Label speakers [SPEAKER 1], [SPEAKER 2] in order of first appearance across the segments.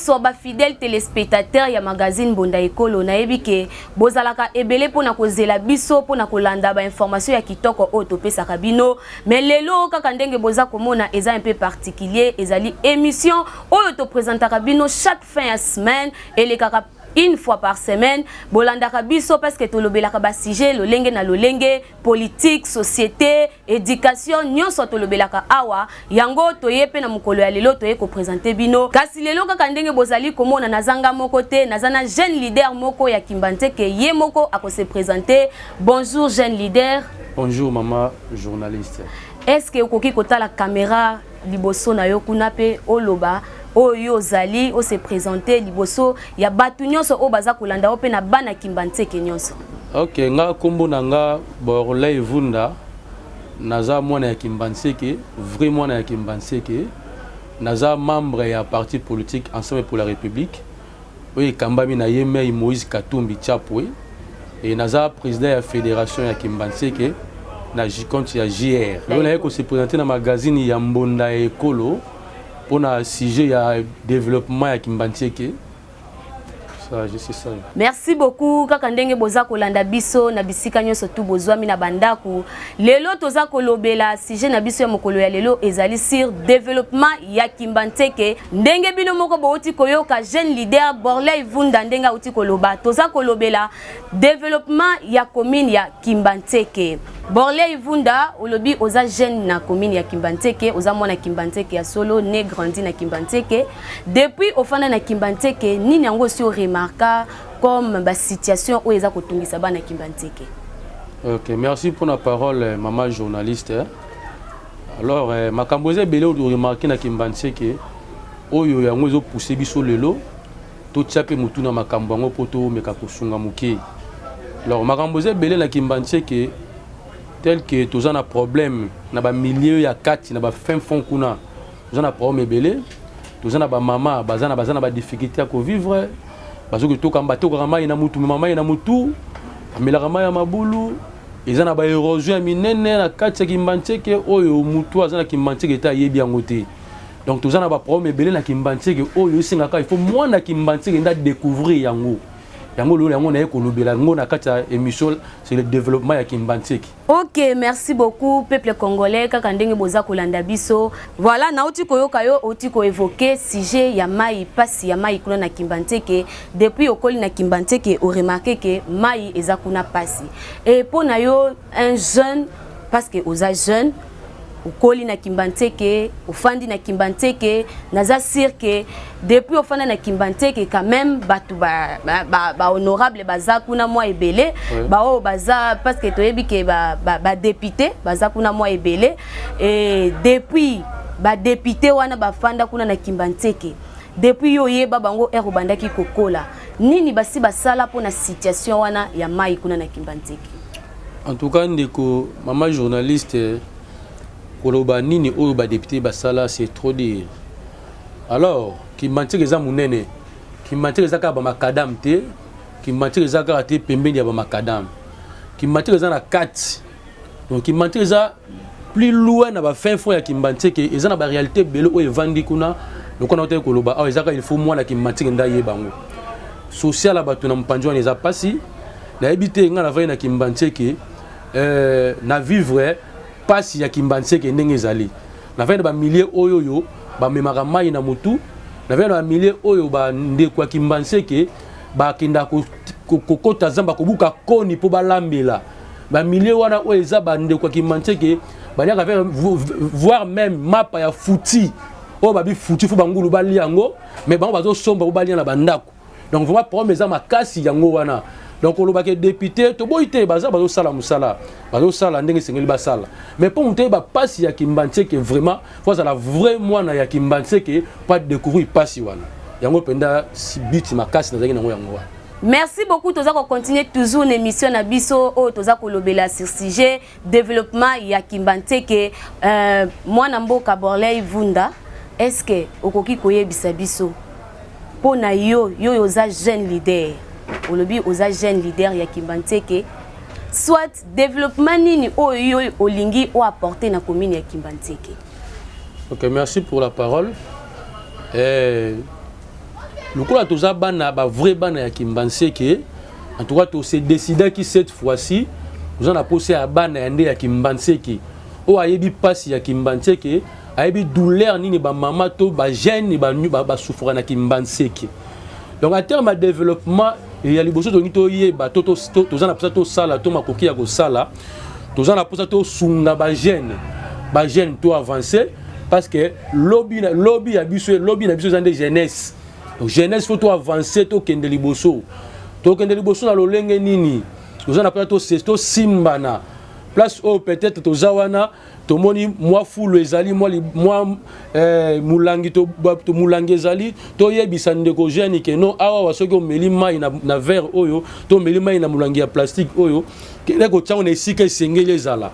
[SPEAKER 1] nyonso ba fidèle téléspectateur ya magazine Bonda Ekolo na ebike bozalaka ebele pona kozela biso pona kolanda ba information ya kitoko o topesa kabino mais lelo kaka ndenge boza komona eza un peu particulier ezali émission oyo to présentaka bino chaque fin ya semaine et les kaka une fois par semaine bolandaka biso parce que tolobelaka ba sujet lolenge na lolenge politique société éducation nyonso tolobelaka awa yango toyepe na mukolo ya lelo toye ko présenter bino kasi lelo kaka ndenge bozali komona nazanga moko te nazana jeune leader moko ya Kimbanteke ye moko ako se présenter. Bonjour jeune leader.
[SPEAKER 2] Bonjour maman journaliste.
[SPEAKER 1] Est-ce que okoki kota la caméra liboso na yo kuna pe oloba oyo zali o se présenter liboso ya batu nyonso o baza kolanda o pe na bana Kimbanteke nyonso?
[SPEAKER 2] OK, nga kombo nanga Borley Vunda naza mwana ya Kimbanteke, vrai mwana ya Kimbanteke, naza membre ya parti politique Ensemble pour la République. Oui, kambami na yemei Moïse Katumbi Chapwe et naza président ya fédération ya Kimbanteke na compte ya JR. On a se présenter na magazine ya Bonda Ekolo pour un sujet ya développement ya Kimbanteke. Ça, je sais ça.
[SPEAKER 1] Merci beaucoup kaka ndenge boza kolanda biso na bisika nyonso tu bozwami na bandaku. Lelo toza kolobela sujet na biso ya mokolo ya lelo ezali sur développement ya Kimbanteke. Ndenge bino moko bouti koyoka jeune leader Borley Vunda ndenga uti koloba toza kolobela développement ya commune ya Kimbanteke. Borley Vunda olobi oza jeune na commune ya Kimbanteke, oza mwana Kimbanteke ya solo né grandi na Kimbanteke. Depuis ofanda na Kimbanteke nini yango si remarquer comme ba situation où eza kotungisa bana Kimbanteke?
[SPEAKER 2] OK, merci pour la parole maman journaliste. Alors makamboze belé o remarquer na Kimbanteke oyo yango ezo pousser biso lelo to tchape mutu na makambo yango poto meka kosunga muke. Alors makamboze belé na Kimbanteke tel que tous en a problème na ba milieu ya kati na ba fin fond kuna tous en a problème belé tous en a ba maman bazana ba difficulté à vivre parce que to kamba to kama ina mutu mama ina mutu amela kama ya mabulu ezana ba érosion minene na kati ya Kimbanteke oyo mutu azana Kimbanteke ta yebi yangote. Donc tous en a ba problème belé na Kimbanteke oyo singaka il faut moi na Kimbanteke nda découvrir yango. Yango lo yango na ekolobela ngo na kati ya émission c'est le développement ya Kimbanteke.
[SPEAKER 1] OK, merci beaucoup peuple congolais kaka ndenge boza kolanda biso. Voilà na uti koyoka yo uti ko évoquer sujet ya mai pasi ya mai kuna na Kimbanteke depuis okoli na Kimbanteke o remarquer que mai eza kuna pasi. Et pour na yo un jeune parce que oza jeune ukoli na Kimbanteke, ufandi na Kimbanteke, naza cirque depuis ofanda na Kimbanteke quand même batu ba honorable baza kuna mwa ebele ba o baza parce que toyebi ke ba député baza kuna mwa ebele et depuis ba député wana bafanda kuna na Kimbanteke depuis yo yeba bango ero bandaki kokola nini basi basala pona situation wana ya mai kuna na Kimbanteke?
[SPEAKER 2] En tout cas ndeko maman journaliste koloba nini oyo ba député basala c'est trop dire. Alors Kimbanteke za munene Kimbanteke za ka ba makadam te Kimbanteke za ka te pembeni ya ba makadam Kimbanteke za na 4 donc Kimbanteke za plus loin na ba fin fond ya Kimbanteke eza na ba réalité belo oyo evandi kuna donc on a koloba ah ezaka il faut moi na Kimbanteke nda yebango social la batu na mpanjwa neza pasi na ebité nga na vai na Kimbanteke na vivre pasi ya Kimbanteke ndenge ezali na vende ba milliers oyo yo ba memaka mai na mutu na vende ba milliers oyo ba ndeko ya Kimbanteke ba kinda kokota zamba kobuka koni po balambela ba milliers wana oyo eza ba ndeko ya Kimbanteke ba nyaka voir même mapa ya fouti oyo ba bi fouti fu bangulu bali yango mais bango bazo somba po bali na bandako donc vraiment problème eza makasi yango wana. Donc on a député to boité baza bazo sala musala bazo sala ndenge sengeli basala mais pour monter ba passe ya Kimbanteke vraiment faut ça la vrai mwana ya Kimbanteke pas découvrir passe wana yango penda si but makasi na zangi nango yango.
[SPEAKER 1] Merci beaucoup toza ko continuer toujours l'émission na biso o toza ko lobela sur sujet développement ya Kimbanteke mwana mboka Borley Vunda. Est-ce que okoki koyebisa biso pona yo za jeune leader olobi oza jeune leader ya Kimbanteke soit développement nini oyo olingi o apporter na commune ya Kimbanteke?
[SPEAKER 2] OK, merci pour la parole. Le coup là toza bana ba vrai bana ya Kimbanseke. En tout cas to s'est décidé que cette fois-ci nous en a posé à bana yande ya Kimbanseke. O ayebi passe ya Kimbanseke, ayebi douleur ni ba maman to ba gêne ba souffrance na Kimbanseke. Donc en termes de développement, il y a les besoins de yeba to za na to sala to makoki ya ko sala. To za na posa to sunga ba gêne to avancer parce que lobby na biso zande jeunesse. Donc jeunesse faut to avancer to kende liboso. To kende liboso na lolenge nini. To za na posa to simbana. Place où peut-être to zawana to moni moi fulu ezali moi mulangi to mulangi ezali to yebisa ndeko jeune ke non awa wasoki omeli mai na verre oyo to omeli mai na mulangi ya plastique oyo kele ko tsango na esika esengeli ezala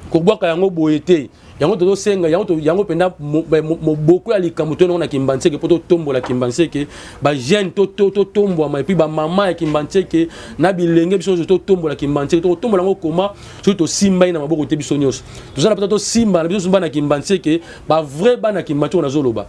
[SPEAKER 2] ko bwaka yango boyete yango to senga yango penda beaucoup ya likambo to na Kimbanseke poto tombo la Kimbanseke ba jeune to tombo ma puis ba maman ya Kimbanseke na bilenge biso to tombo la Kimbanseke to tombo lango koma to simba ina maboko te biso nyos to zana to simba na biso na Kimbanseke ba vrai bana Kimbanseke na zoloba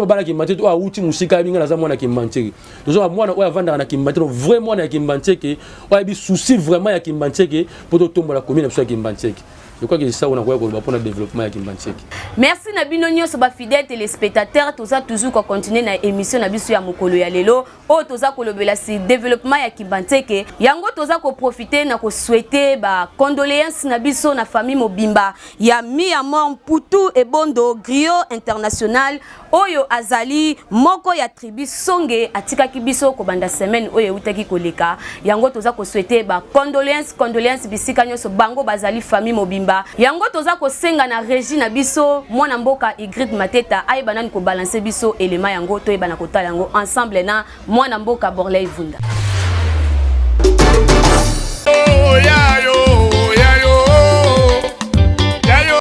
[SPEAKER 2] bana Kimbanseke to auti musika binga na za mwana Kimbanseke to zo mwana oya vanda na Kimbanseke vrai mwana ya Kimbanseke oya bi souci vraiment ya Kimbanseke poto tombo la commune biso ya Kimbanseke. Je crois que c'est ça on a quoi pour le développement à Kimbanseke.
[SPEAKER 1] Merci Nabino Nyos ba fidèles téléspectateurs, tout ça toujours qu'on continue na émission na biso ya mokolo ya lelo. O toza ko lobela si développement ya Kimbanseke. Yango toza ko profiter na ko souhaiter ba condoléances na biso na famille Mobimba. Ya mi ya mort Putu et Bondo Griot International. Oyo azali moko ya tribu Songe atika kibiso ko banda semaine oyo utaki koleka. Yango toza ko souhaiter ba condoléances bisika nyoso bango bazali famille Mobimba. Yango toza ko senga na régie na biso mwana mboka Igrit Mateta ay banani ko balancer biso élément yango to ebana ko tala yango ensemble na mwana mboka Borley Vunda.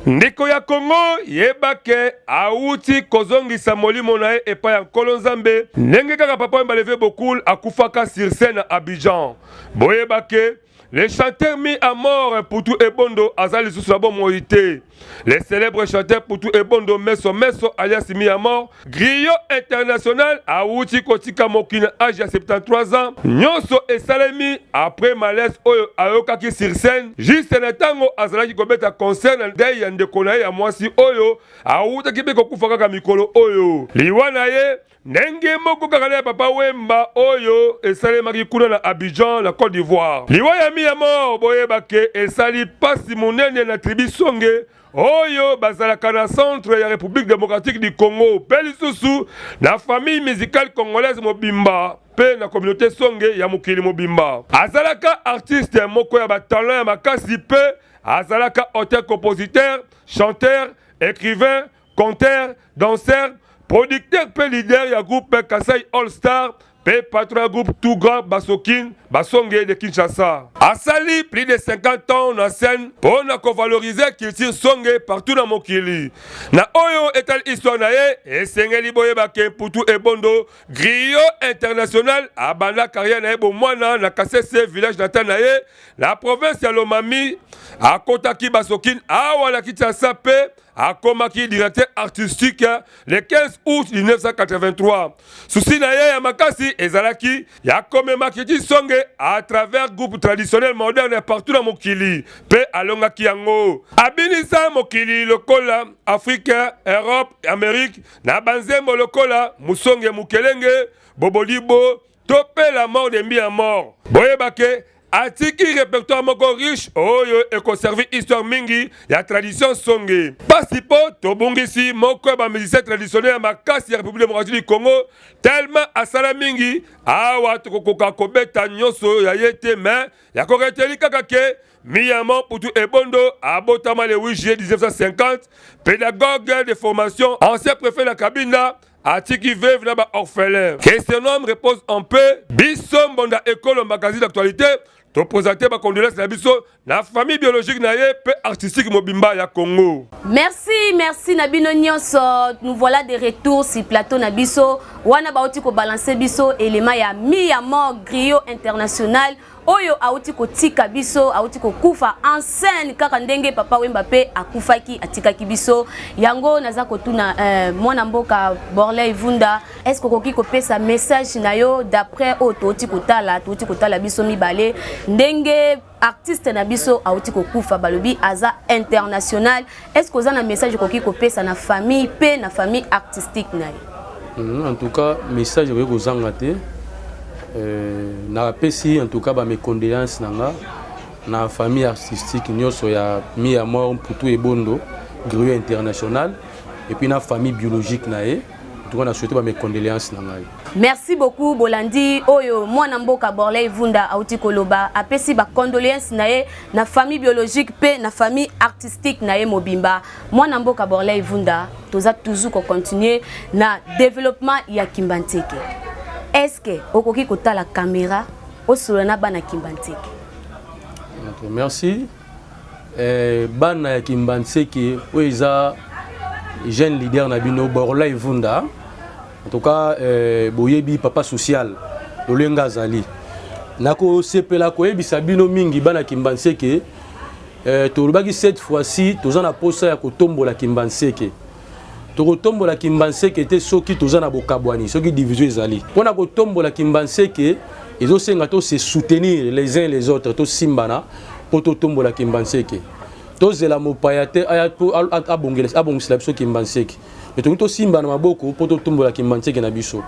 [SPEAKER 3] Ndeko ya Congo yebake auti kozongisa molimo na epa ya Nkolo Nzambe ndenge kaka papa mbaleve bokul akufaka sur scène à Abidjan. Boyebake les chanteurs mis à mort Putu et Bondo azali sous la bonne moïté. Les célèbres chanteurs Putu et Bondo Meso alias mis à mort. Griot International a outi kotika mokina âge à 73 ans. Nyonso et Salemi après malaise oyo ayokaki sur scène. Juste le tango azalaki kobeta concert na ndei ya ndeko na ye ya mwasi oyo awutaki be kokufaka ka mikolo oyo. Liwana ye Nenge moko kakana papa Wemba oyo esalemaki kuna na Abidjan la Côte d'Ivoire. Liwaya mi ya mort boyebake esali pasi monene na tribu Songe oyo bazalaka na centre ya République démocratique du Congo. Pe lisusu na famille musicale congolaise Mobimba pe na communauté Songe ya mokili Mobimba. Azalaka artiste moko ya batalent ya makasi pe azalaka auteur, compositeur, chanteur, écrivain, conteur, danseur, producteur pe leader ya groupe Kasai All Star pe patron groupe Tout Grand Basokin Basonge de Kinshasa. Asali plus de 50 ans na scène pour na valoriser culture Songe partout dans mokili. Na oyo etal histoire na ye esengeli boyebake Putu et Bondo Griot International abanda carrière na ye bomwana na Kasese village natal na ye la province ya Lomami akotaki Basokin awa na Kinshasa pe akomaki directeur artistique le 15 août 1983. Souci na ye ya makasi ezalaki ya komemaki Songe à travers groupe traditionnel moderne partout dans mokili pe alongaki yango abinisa mokili lokola Afrique, Europe, Amérique na banzembo lokola Musonge Mukelenge, Bobolibo topé la mort de mi à mort. Boyebake atiki répertoire moko riche oyo ekoservi histoire mingi ya tradition Songe. Pasipo tobungisi moko ba musicien traditionnel ya makasi ya République démocratique du Congo tellement asala mingi awa tokokoka kobeta nyonso ya yete mais ya koketeli kaka ke Miyama Putu et Bondo abotama le 8 juillet 1950 pédagogue de formation ancien préfet de la Kabinda Atiki veuve na ba orphelin. Que ce nom repose en paix. Bissom bonda école magazine d'actualité. To présenter ba condoléances na biso la famille biologique na ye pe artistique Mobimba ya Congo.
[SPEAKER 1] Merci Nabino Nyonso. Nous voilà de retour sur plateau na biso. Wana ba oti ko balancer biso élément ya mi ya mort Griot International. oyo auti kotika biso auti kokufa en scène kaka ndenge papa Wemba pe akufaki atikaki biso yango naza kotuna mwana mboka Borley Vunda est-ce que koki kopesa message na yo d'après auto oti kotala biso mibale ndenge artiste na biso auti kokufa balobi aza international est-ce que oza na message koki kopesa na famille pe na famille artistique na yo?
[SPEAKER 2] En tout cas message ko kozanga te na pesi en tout cas ba mes condoléances nanga na famille artistique nyoso ya mi ya mort pour tout ebondo Griot international et puis na famille biologique na e en tout cas na souhaité ba mes condoléances nanga.
[SPEAKER 1] Merci beaucoup Bolandi oyo mwana mboka Borley Vunda auti koloba apesi ba condoléances na e na famille biologique pe na famille artistique na e mobimba mwana mboka Borley Vunda toza toujours ko continuer na développement ya Kimbanteke. Est-ce que okoki kota la caméra au solana bana Kimbanteke?
[SPEAKER 2] Okay, merci. Bana Kimbanteke oiza jeune leader na bino Borley Vunda. En tout cas boyebi papa social Lolenga Zali. Nako sepela ko yebisa bino mingi bana Kimbanteke tolobaki cette fois-ci tozana posa ya kotombola Kimbanteke. Tokotombola Kimbanteke te soki tozana bokabwani soki division ezali pona kotombola Kimbanteke ezosenga to se soutenir les uns les autres to simbana po totombola Kimbanteke tozela mopaya te aya abongisela biso Kimbanteke mais to simbana maboko po totombola Kimbanteke na biso.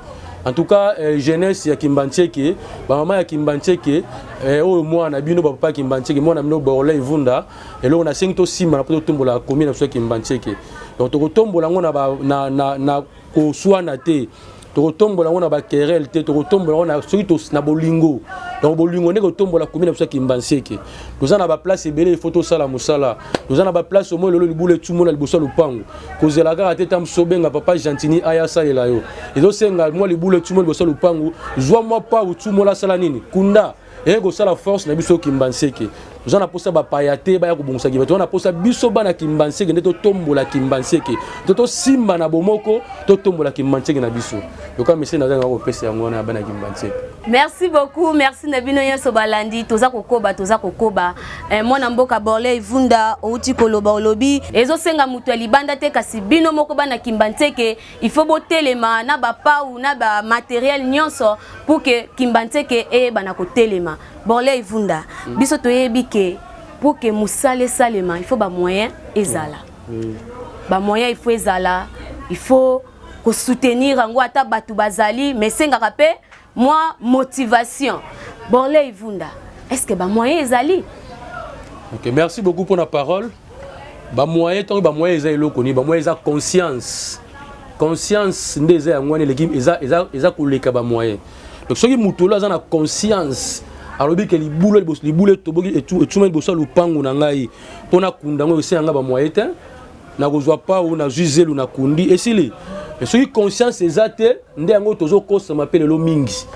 [SPEAKER 2] En tout cas jeunesse ya Kimbanteke ba mama ya Kimbanteke oyo mwana bino ba papa Kimbanteke mwana mino Borley Vunda elo na sengi to simbana po totombola commune na biso Kimbanteke. Donc tokotombola ngo na koswana te tokotombola ngo na ba querelle te tokotombola ngo na soki to na bolingo donc bolingo ne kotombola commune na biso Kimbanteke tozana ba place ebele photo sala musala tozana ba place au moins lelo libule tumo na liboso lupango kozela kaka te tam sobenga papa Gentini aya salela yo ezo senga moi libule tumo liboso lupango zwa moi pa tumo la sala nini kunda ego sala force na biso Kimbanteke tozana posa ba payate ba ya kobongisa ki tozana posa biso bana Kimbanteke nde to tombola Kimbanteke to simba na bomoko to tombola Kimbanteke na biso donc monsieur nazanga ko pesa yango na bana Kimbanteke.
[SPEAKER 1] Merci beaucoup, merci Nabino Nyoso Balandi toza kokoba mwana mboka Borley Vunda outi koloba olobi ezo senga mutu libanda te kasi bino moko bana Kimbanteke il faut botelema na ba pau na ba matériel nyonso pour que Kimbanteke e bana ko telema Borley Vunda biso toyebi ke pour que musale salema il faut ba moyen ezala ba moyen il faut ezala il faut ko soutenir ngo ata batu bazali mais senga rapé moi motivation Borley Vunda est-ce que ba moyen ezali?
[SPEAKER 2] OK, merci beaucoup pour la parole. Ba moyen tant ba moyen ezali lokoni ba moyen eza conscience ndeza ya ngwane l'équipe eza koleka ba moyen. Donc soki mutu la za na conscience alobi ke libule toboki et boso lupango na ngai pona kunda ngo esenga ba moyen te na kozwa pa ou na juzelu na kundi esili. Mais soki conscience ezate nde yango tozo kosa mapele lo mingi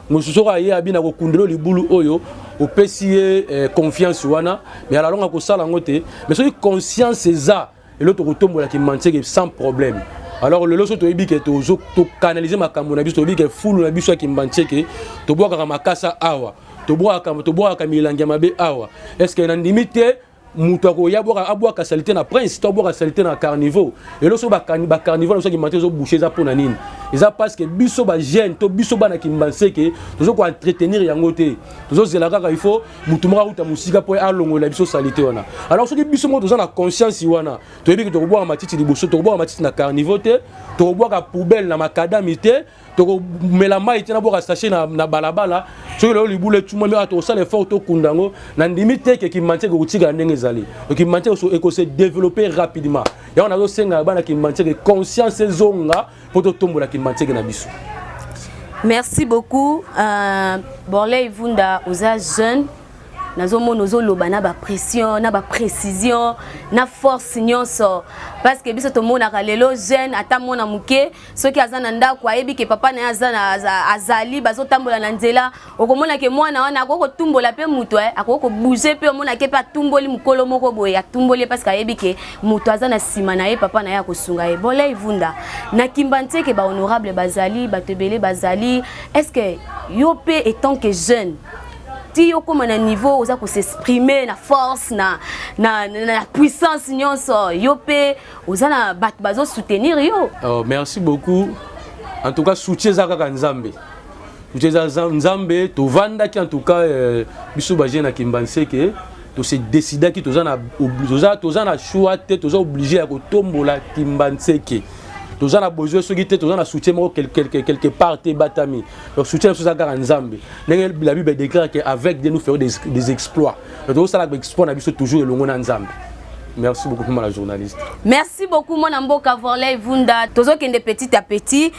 [SPEAKER 2] mosusoka ye abina ko kundelo libulu oyo opesi confiance wana mais ala longa ko sala ngote mais soki conscience eza et l'autre kotombola Kimbanteke sans problème. Alors le loso to yebi ke to canaliser makambo na biso to yebi ke fulu na biso Kimbanteke to boaka makasa awa to boaka milangi mabe awa est-ce que na limite Moutako yaboka aboka salité na prince to boka salité na carnivore et loso ba carnivore so Kimbanteke zo boucher za pona nini eza parce que biso ba jeune to biso bana Kimbanteke tozo ko entretenir yango te tozo zela kaka il faut mutumaka uta musika po alongo la biso salité wana alors soki biso mo toza na conscience wana to yebi ke to boka matiti liboso to boka matiti na carnivore te to boka poubelle na makadami te to mela mai te na boka sachet na balabala soki lo libule tumo me ato sala effort to kundango na limite ke Kimbanteke kutika ndenge ezali donc Kimbanteke se développer rapidement ya on a senga bana Kimbanteke conscience zonga pour to tombola Kimbanteke na biso.
[SPEAKER 1] Merci beaucoup Borley Vunda oza jeune nazomo nozo loba na ba pression na ba précision na force nyonso parce que biso to mona kalelo jeune ata mona muke soki azana ndako ayebi ke papa na azali bazo tambola na nzela okomona ke mwana wana akoko tumbola pe mutu akoko bouger pe mona ke pa tumboli mukolo moko boye atumboli parce que ayebi ke mutu azana sima na ye papa na ya kosunga ye Borley Vunda na Kimbanteke ba honorable bazali batebele bazali est-ce que yo pe étant que jeune ti okoma na niveau oza ko s'exprimer na force na puissance nyonso yo pe oza na bat bazo soutenir yo.
[SPEAKER 2] Merci beaucoup. En tout cas soutien za kaka nzambe. Soutien za nzambe to vanda ki en tout cas biso ba jeune na Kimbanseke to se décider ki toza na choix te toza obligé ya ko tombola Kimbanseke. Toza na besoin soki te toza na soutien moko quelque part te batami. Donc soutien so za kaka nzambe. La Bible déclare que avec Dieu nous ferons des exploits. Donc ça la exploit na biso toujours elongo na nzambe. Merci beaucoup, la journaliste.
[SPEAKER 1] Merci beaucoup, mon amboka Vorley Vunda. Toujours qu'il y a petit à petit,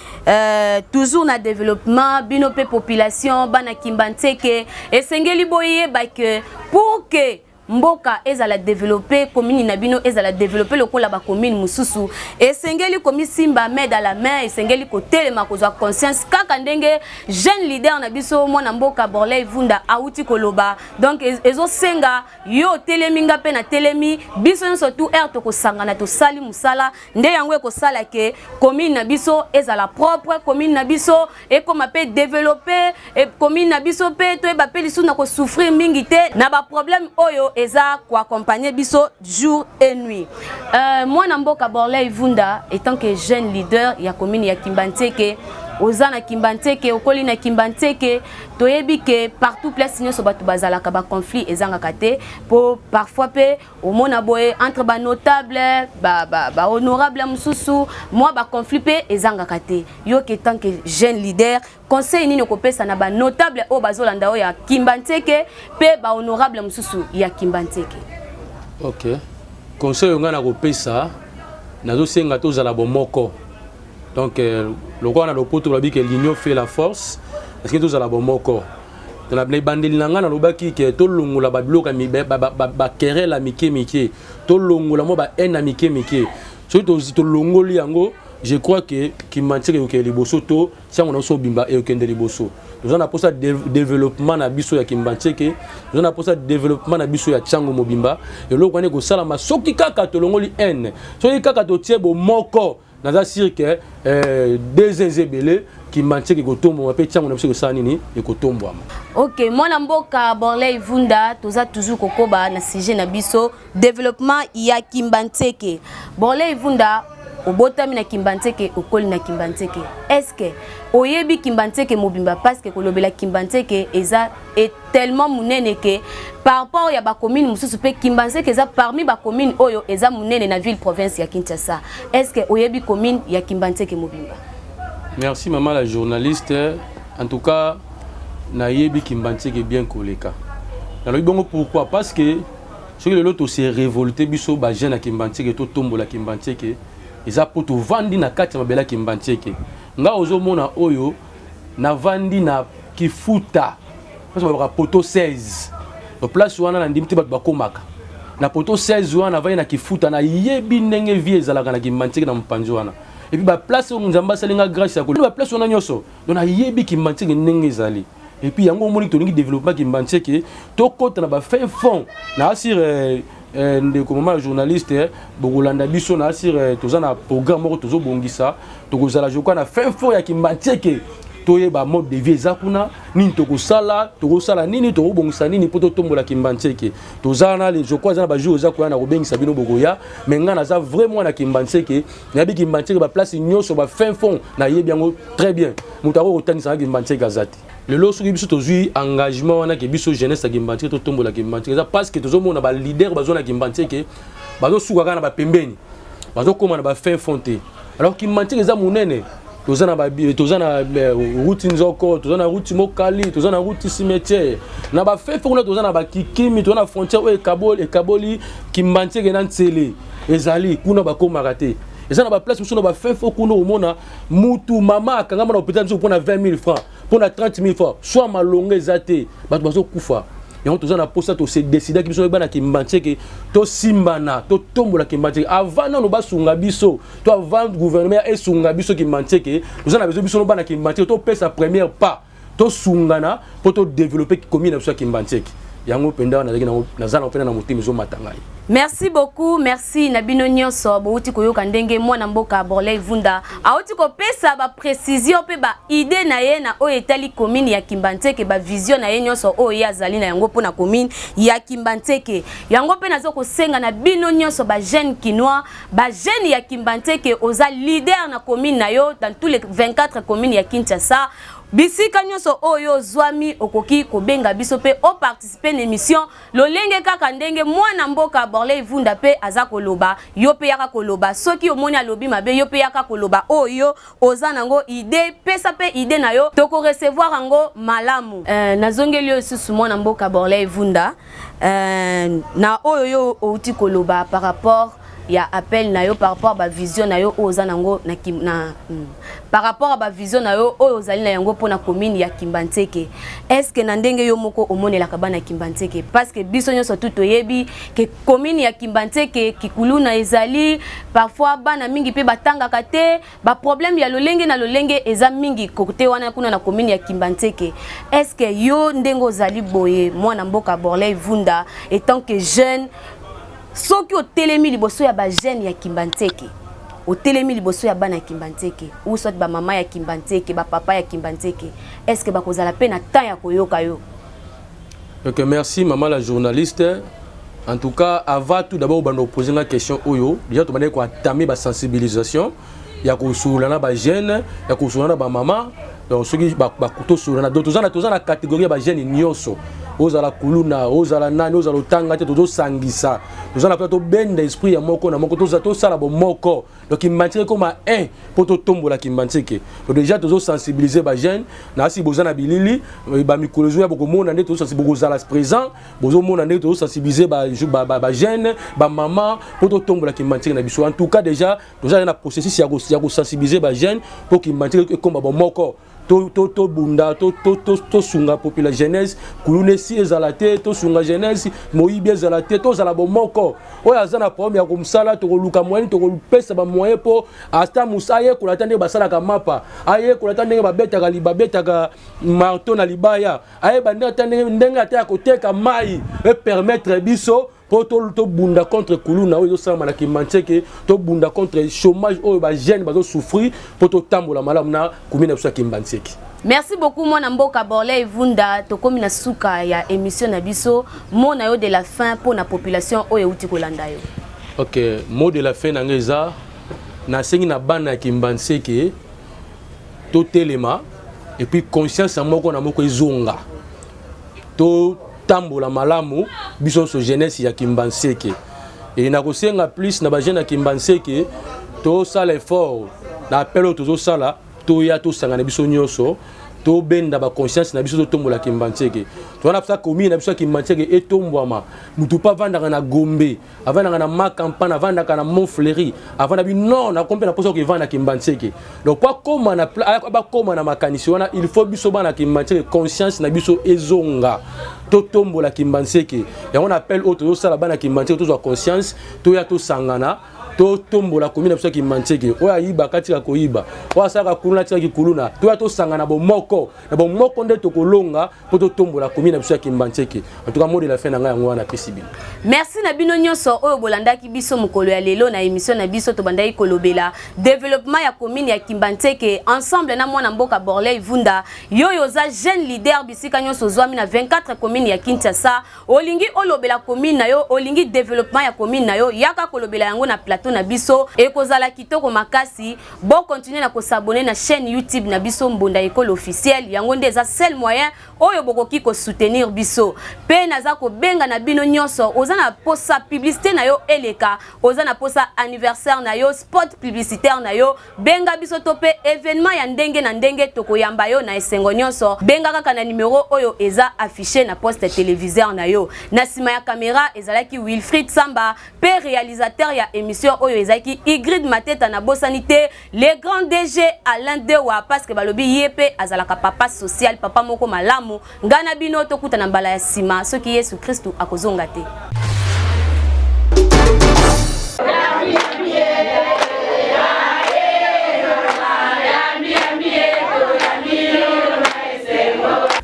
[SPEAKER 1] toujours na développement, binope population, bana Kimbanseke, et sengeli boye que pour que mboka ezala développer commune na bino ezala développer le kola ba commune mususu et sengeli komi simba main dans la main et sengeli ko telema ko za conscience kaka ndenge jeune leader na biso mwana mboka Vorley Vunda auti koloba donc ezo senga yo teleminga pe na telemi biso surtout to ko sangana to sali musala nde yango ko sala ke commune na biso ezala propre commune na biso e koma pe développer et commune na biso pe to e ba pe lisu na ko souffrir mingi te na ba problème oyo eza ko accompagner biso jour et nuit. Moi Namboka Vorley Vunda étant que jeune leader ya commune ya Kimbanseke ozana Kimbanseke okoli na Kimbanseke toyebi ke partout place nyonso batu bazala ka ba conflit ezanga kate pour parfois pe au mona boye entre ba notable ba honorable mususu moi ba conflit pe ezanga kate yo ke tant que jeune leader conseil nini ko pesa na ba notable o bazolanda o ya Kimbanseke pe ba honorable mususu ya Kimbanseke.
[SPEAKER 2] OK. Conseil ngana ko pesa nazo senga to zala bomoko. Donc le roi a le poteau que l'union fait la force parce que tous à la bombe encore dans la bandeli nanga na lobaki que to longola ba bloka mi ba querelle la mike to longola mo ba en mike surtout to longoli yango je crois que Kimbanseke ke liboso to si on so bimba et okende liboso nous on a pour ça développement na biso ya Kimbanseke nous on a pour ça développement na biso ya Tchango Mobimba et lo kwane ko sala masoki kaka to longoli en soki kaka to tiebo moko naza sûr que deux ezebele Kimbanseke ko tombo pe Tchango na biso ko sanini e ko tombo ama.
[SPEAKER 1] OK, mwana mboka Vorley Vunda toza toujours kokoba na sujet na biso développement ya Kimbanseke. Vorley Vunda obotami na Kimbanseke okoli na Kimbanseke. Est-ce que oyebi Kimbanseke mobimba parce que kolobela Kimbanseke eza est tellement munene que par rapport ya ba commune mususu pe Kimbanseke eza parmi ba commune oyo eza munene na ville province ya Kinshasa. Est-ce que oyebi commune ya Kimbanseke mobimba?
[SPEAKER 2] Merci maman la journaliste. En tout cas, na yebi Kimbanseke bien koleka. Alors bongo pourquoi? Parce que ce que l'autre s'est révolté biso ba jeune na Kimbanseke to tombo la Kimbanseke. Eza poto vandi na kati mabela Kimbanseke. Nga ozomona oyo na vandi na kifuta. Parce que poto 16. Le place wana na ndimti bat bakomaka. Na poto 16 wana vandi na kifuta na yebi ndenge vie ezalaka na Kimbanseke na mpanzi wana. Et puis ba place où nzamba salinga grâce ya ko. Ba place wana nyoso. Donc na yebi Kimbanseke ndenge ezali. Et puis yango moni to ningi développement Kimbanseke to kota na ba fin fond na asir ndeko mama journaliste bokolanda biso na asir toza na programme moko tozo bongisa tokozala jokwa na fin fond ya Kimbanseke toyeba mode de vie ezakuna nini tokosala nini tokobongisa nini po totombola Kimbanseke toza na les jokwa za ba jour ezakuna na kobengisa bino bokoya mais nga na za vraiment na Kimbanseke na bi Kimbanseke ba place nyonso ba fin fond na yebi yango très bien mutako kotanisa Kimbanseke azati. Le lot sur biso tozui engagement wana ke biso jeunesse Kimbanseke to tombola Kimbanseke ça parce que tozomona ba leader bazona Kimbanseke bazo suka kana ba pembeni bazo koma na ba fin fonté alors Kimbanseke za munene tozana route nzoko tozana route mokali tozana route cimetière na ba fin fonté tozana ba kikimi tozana frontière o ekaboli Kimbanseke na ntsele ezali kuna ba koma raté ezana ba place musu na ba fin fo kuna omona mutu mama akanga na hôpital nzo pona 20 000 francs pour 30 000 francs, soit ma longue zate, bato bazo kufa. Et on tozana posta to se décider que biso bana Kimbanseke to simbana to tombola Kimbanseke avant non ba sunga biso to avant gouvernement et sunga biso Kimbanseke tozana bezo biso bana Kimbanseke to pesa première pas to sungana pour to développer commune biso Kimbanseke. yango penda na zala penda na motimi zo matangai.
[SPEAKER 1] Merci beaucoup, merci Nabino Nyonso bouti koyoka ndenge mwana mboka Borley Vunda auti ko pesa ba précision pe ba idée na ye na o etali commune ya Kimbanteke ba vision na ye nyonso o ya zali na yango pona commune ya Kimbanteke yango pe nazo ko senga na bino nyonso ba jeune kinois ba jeune ya Kimbanteke oza leader na commune na yo dans tous les 24 communes ya Kinshasa. Bisika nyonso oyo zwami okoki kobenga biso pe o participer na émission lolenge kaka ndenge mwana mboka Borley Vunda pe aza koloba yo pe yaka koloba soki omoni alobi mabe yo pe yaka koloba oyo oza nango idée pesa pe idée na yo toko recevoir ango malamu nazongeli yo susu mwana mboka Borley Vunda na oyo outi koloba par rapport ya appel na yo par rapport à ba vision na yo oza nango par rapport à ba vision na yo ozali na yango pona commune ya Kimbanteke. Est-ce que na ndenge yo moko omonela kabana Kimbanteke parce que biso nyonso tout oyebi que commune ya Kimbanteke kikuluna ezali parfois bana mingi pe batanga kate ba problème ya lolenge na lolenge eza mingi kote wana kuna na commune ya Kimbanteke. Est-ce que yo ndengo zali boye mwana mboka Borley Vunda étant que jeune soki otelemi liboso ya ba jeune ya Kimbanteke otelemi liboso ya bana Kimbanteke ou soit ba mama ya Kimbanteke ba papa ya Kimbanteke est-ce que bakozala pe na temps ya koyoka yo?
[SPEAKER 2] Ok, merci maman la journaliste. En tout cas, avant tout d'abord bando poser une question oyo déjà to bande ko entamer ba sensibilisation ya ko sulana ba jeune ya ko sulana ba mama donc soki ba kuto sulana donc toza na catégorie ba jeune nyonso ozala kuluna ozala nani ozala tanga te tozo sangisa tozala plateau benda esprit ya moko na moko toza to sala bo moko donc Kimbanteke comme un poto tombola Kimbanteke donc déjà tozo sensibiliser ba jeune na si bozana bilili ba mikolozo ya boko mona ndé tozo sensibiliser bozala présent bozo mona ndé tozo sensibiliser ba jeune ba maman poto tombola Kimbanteke na biso en tout cas déjà toza na processus ya ko sensibiliser ba jeune pour Kimbanteke comme ba moko to bunda to sunga popula jeunesse kulune si ezalate to sunga jeunesse moyibi ezalate to zala bomoko oya azana problème ya komsala to koluka moyen to kolupesa ba moyen po hasta musaye kulatande basala ka mapa aye kulatande babetaka libabetaka marteau na libaya aye bande atande ndenge ata koteka mai et permettre biso pour to bunda contre kuluna oyo sama na Kimbanteke to bunda contre chômage oyo ba jeune bazo souffrir pour to tambola malamu na commune ya Kimbanteke.
[SPEAKER 1] Merci beaucoup mwana mboka Borley Vunda to komi na suka ya émission na biso mona yo de la fin pour la population oyo uti kolanda yo.
[SPEAKER 2] OK, mot de la fin na ngeza na sengi na bana ya Kimbanteke to telema et puis conscience moko na moko ezonga to tambola malamu biso so jeunesse ya Kimbanteke et na kosenga plus na ba jeune ya Kimbanteke to sala effort na appel to sala to ya to sanga na biso nyonso to benda ba conscience na biso to tombola Kimbanteke to na psa commune na biso Kimbanteke et tombwama mutu pa vanda na Gombe avanda na Makampana avanda na Montfleury avanda bi non na kompe na poso ko vanda Kimbanteke donc pas comme na ba comme na makanisi wana il faut biso bana Kimbanteke conscience na biso ezonga to tombola Kimbanteke et on appelle auto sala bana Kimbanteke to conscience to ya to sangana to tombola commune na Kimbanteke oya yiba katika koyiba oya saka kuluna tika kuluna to ya to sangana bo moko nde to kolonga po to tombola commune na Kimbanteke en tout cas mot de la fin na yango wana pesibili.
[SPEAKER 1] Merci na bino nyonso oyo bolandaki biso mokolo ya lelo na émission na biso to bandai kolobela développement ya commune ya Kimbanteke ensemble na mwana mboka Borley Vunda yoyo za jeune leader bisika nyonso zwami na 24 commune ya Kinshasa olingi olobela commune na yo olingi développement ya commune na yo yaka kolobela yango na plateau na biso ekozala kitoko makasi bon continuer na ko s'abonner na chaîne YouTube na biso Mbunda École officielle yango ndeza seul moyen oyo bokoki ko soutenir biso pe naza ko benga na bino nyonso oza na posa publicité na yo eleka oza na posa anniversaire na yo spot publicitaire na yo benga biso to pe événement ya ndenge na ndenge tokoyamba yo na esengo nyonso benga kaka na numéro oyo eza affiché na poste téléviseur na yo na sima ya caméra ezalaki Wilfried Samba pe réalisateur ya émission oyo ezaki Igrid Mateta na bosanité les grands DG Alain Dewa parce que balobi yepe azalaka papa social papa moko malamu ngana bino tokuta na mbala ya sima soki Yesu Kristu akozonga te.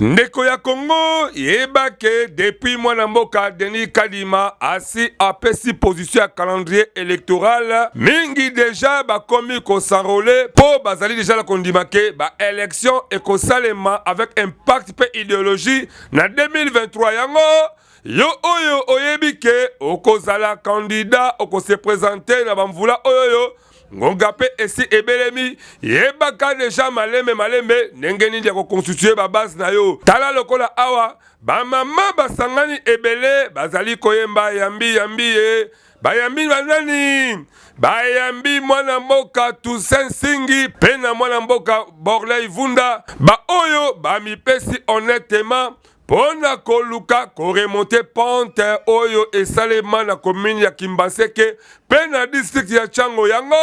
[SPEAKER 3] ndeko ya Congo yebake depuis mwana mboka Denis Kadima asi apesi position ya calendrier électoral mingi déjà bakomi ko s'enrôler po bazali déjà la kondimake ba élection ekosalema avec impact pe idéologie na 2023 yango yo oyo oyebike okozala candidat okose présenter na bamvula oyo ngonga pe esi ebelemi yebaka deja malembe ndenge nini ya koconstituer ba base na yo tala lokola awa ba mama basangani ebele bazali koyemba yambi bayambi banani bayambi mwana mboka Toussaint Singi pe na mwana mboka Borley Vunda ba oyo bamipesi honnêtement pona koluka koremonte pente oyo esalema na commune ya Kimbaseke pe na district ya Chango yango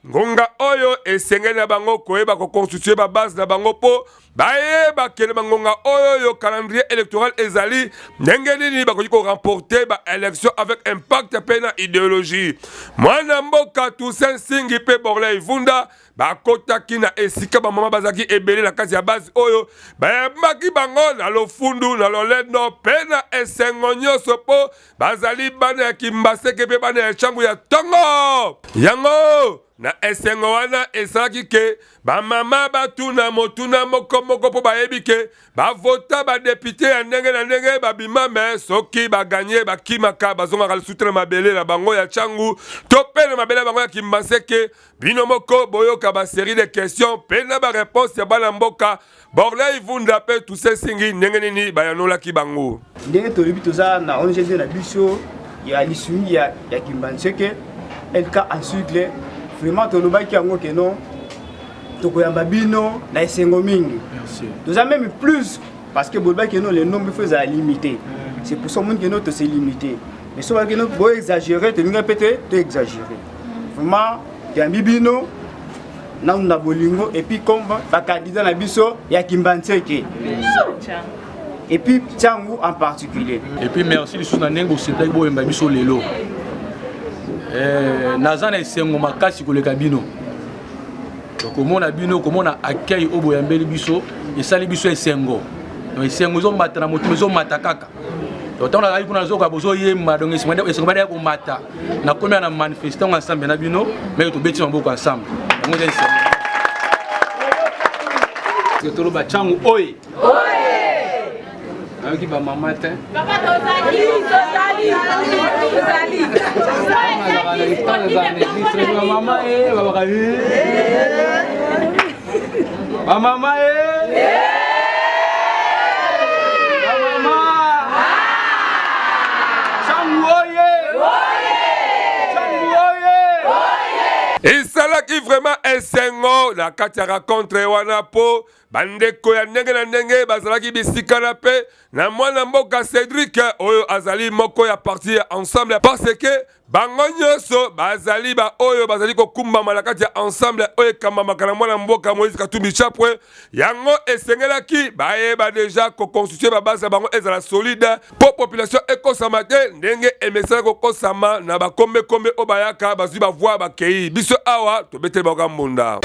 [SPEAKER 3] ngonga oyo esengeli na bango koyeba koconstituer ba base na bango po bayeba kele bangonga oyo yo calendrier électoral ezali ndenge nini bakoki ko remporter ba élection avec impact pe na idéologie mwana mboka Toussaint Singi pe Borley Vunda bakotaki na esika ba mama bazaki ebele na kasi ya base oyo bayambaki bango na lofundu na lolendo pe na esengo nyonso po bazali bana ya Kimbaseke pe bana ya Changu ya Tongo yango na esengo wana esalaki ke ba mama batuna motuna moko po bayebike bavota ba député ya ndenge na ndenge babima me soki baganye bakimaka bazongaka lisusu na mabele na bango ya Changu to pe na mabele bango ya Kimbaseke bino moko boyoka ba série de questions pe na ba réponse ya bana mboka Borley Vunda pe Toussaint Singi ndenge nini bayanolaki bango
[SPEAKER 4] ndenge tolobi toza na ONG na biso ya lisuni ya Kimbaseke LK ensuite vraiment tolobaki yango ke non tokoyamba bino na esengo mingi toza même plus parce que bolobaki non le nombre faut à limiter c'est pour ça monde que non to c'est limité mais so que non bo exagérer te ninga pété to exagérer vraiment yambi bino na bolingo et puis comme ba candidat na biso ya Kimbaseke et puis Changu en particulier
[SPEAKER 5] et puis merci les sous na nengo c'est bo yamba biso lelo nazana esengo makasi koleka bino komona bino komona accueil obo ya mbeli biso esali biso esengo esengo zo mata na moto zo mata kaka to tona la kuna zo ka bozo yema donc esengo bada ko mata na komia na manifestation ensemble na bino mais to beti maboko ensemble ngo je esengo que tolo ba Changu oye avec ba mama te papa tozali mama baba mama
[SPEAKER 3] esalaki vraiment esengo na kati ya rencontre wana po bandeko ya ndenge na ndenge bazalaki bisika na pe na mwana mboka Cédric oyo azali moko ya parti ensemble parce que bango nyonso bazali ba oyo bazali kokumbama na kati ya ensemble oyo ekamamaka na mwana mboka Moïse Katumbi Chapwe yango esengelaki bayeba deja koconstituer babase ya bango ezala solide po population ekosama te ndenge emesala kokosama na bakombe oyo bayaka bazwi bavoi bakei biso awa tobeteli bakoka mbunda